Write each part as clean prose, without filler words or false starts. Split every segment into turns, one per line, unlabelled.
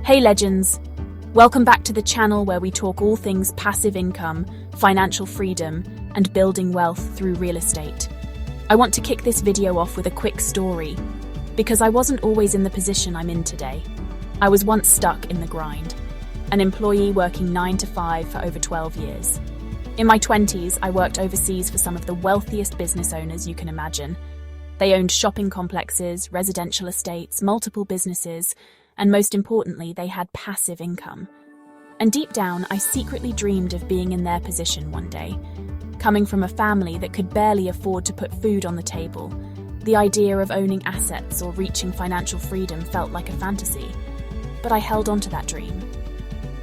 Hey legends! Welcome back to the channel where we talk all things passive income, financial freedom, and building wealth through real estate. I want to kick this video off with a quick story, because I wasn't always in the position I'm in today. I was once stuck in the grind, an employee working 9 to 5 for over 12 years. In my 20s, I worked overseas for some of the wealthiest business owners you can imagine. They owned shopping complexes, residential estates, multiple businesses, and most importantly, they had passive income. And deep down, I secretly dreamed of being in their position one day. Coming from a family that could barely afford to put food on the table, the idea of owning assets or reaching financial freedom felt like a fantasy. But I held on to that dream.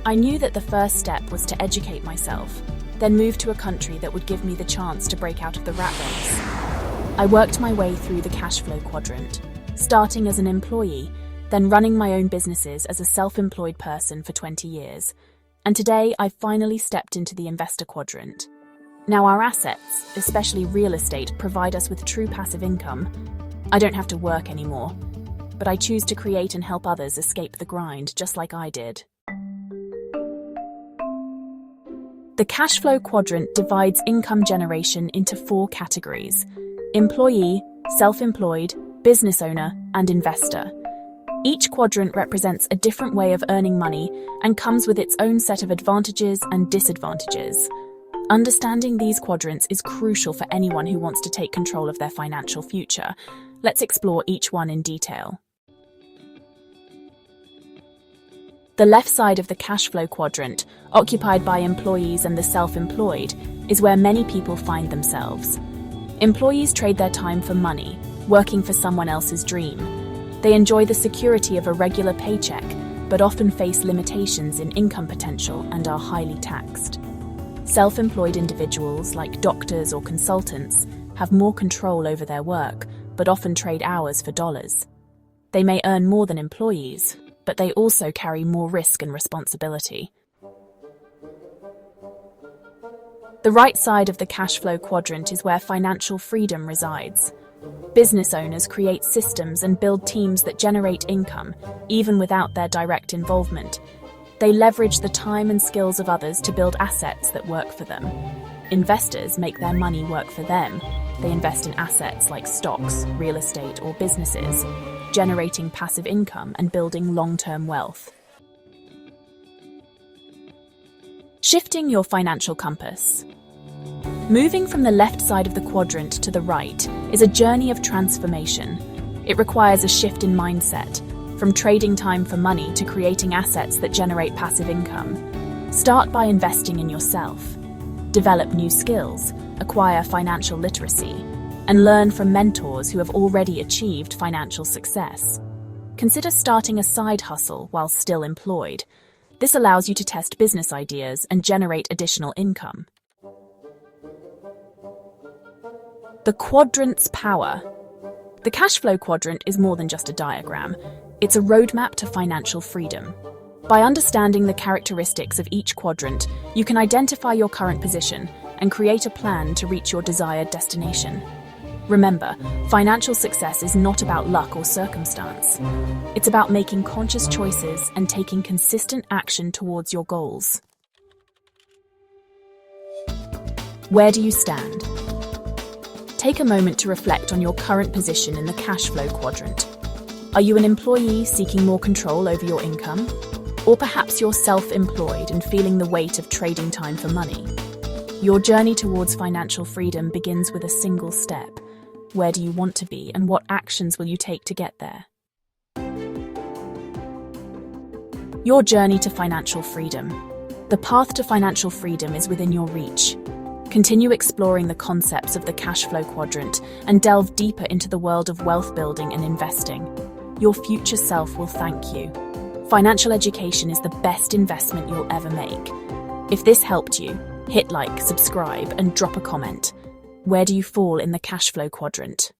I knew that the first step was to educate myself, then move to a country that would give me the chance to break out of the rat race. I worked my way through the Cashflow Quadrant, starting as an employee, then running my own businesses as a self-employed person for 20 years. And today, I've finally stepped into the Investor Quadrant. Now, our assets, especially real estate, provide us with true passive income. I don't have to work anymore, but I choose to create and help others escape the grind, just like I did. The Cashflow Quadrant divides income generation into 4 categories: employee, self-employed, business owner, and investor. Each quadrant represents a different way of earning money and comes with its own set of advantages and disadvantages. Understanding these quadrants is crucial for anyone who wants to take control of their financial future. Let's explore each one in detail. The left side of the Cashflow Quadrant, occupied by employees and the self-employed, is where many people find themselves. Employees trade their time for money, working for someone else's dream. They enjoy the security of a regular paycheck, but often face limitations in income potential and are highly taxed. Self-employed individuals, like doctors or consultants, have more control over their work, but often trade hours for dollars. They may earn more than employees, but they also carry more risk and responsibility. The right side of the Cashflow Quadrant is where financial freedom resides. Business owners create systems and build teams that generate income, even without their direct involvement. They leverage the time and skills of others to build assets that work for them. Investors make their money work for them. They invest in assets like stocks, real estate, or businesses, generating passive income and building long-term wealth. Shifting your financial compass. Moving from the left side of the quadrant to the right is a journey of transformation. It requires a shift in mindset, from trading time for money to creating assets that generate passive income. Start by investing in yourself. Develop new skills, acquire financial literacy, and learn from mentors who have already achieved financial success. Consider starting a side hustle while still employed. This allows you to test business ideas and generate additional income. The quadrant's power. The Cashflow Quadrant is more than just a diagram. It's a roadmap to financial freedom. By understanding the characteristics of each quadrant, you can identify your current position and create a plan to reach your desired destination. Remember, financial success is not about luck or circumstance. It's about making conscious choices and taking consistent action towards your goals. Where do you stand? Take a moment to reflect on your current position in the Cashflow Quadrant. Are you an employee seeking more control over your income? Or perhaps you're self-employed and feeling the weight of trading time for money? Your journey towards financial freedom begins with a single step. Where do you want to be, and what actions will you take to get there? Your journey to financial freedom. The path to financial freedom is within your reach. Continue exploring the concepts of the Cashflow Quadrant and delve deeper into the world of wealth building and investing. Your future self will thank you. Financial education is the best investment you'll ever make. If this helped you, hit like, subscribe, and drop a comment. Where do you fall in the Cashflow Quadrant?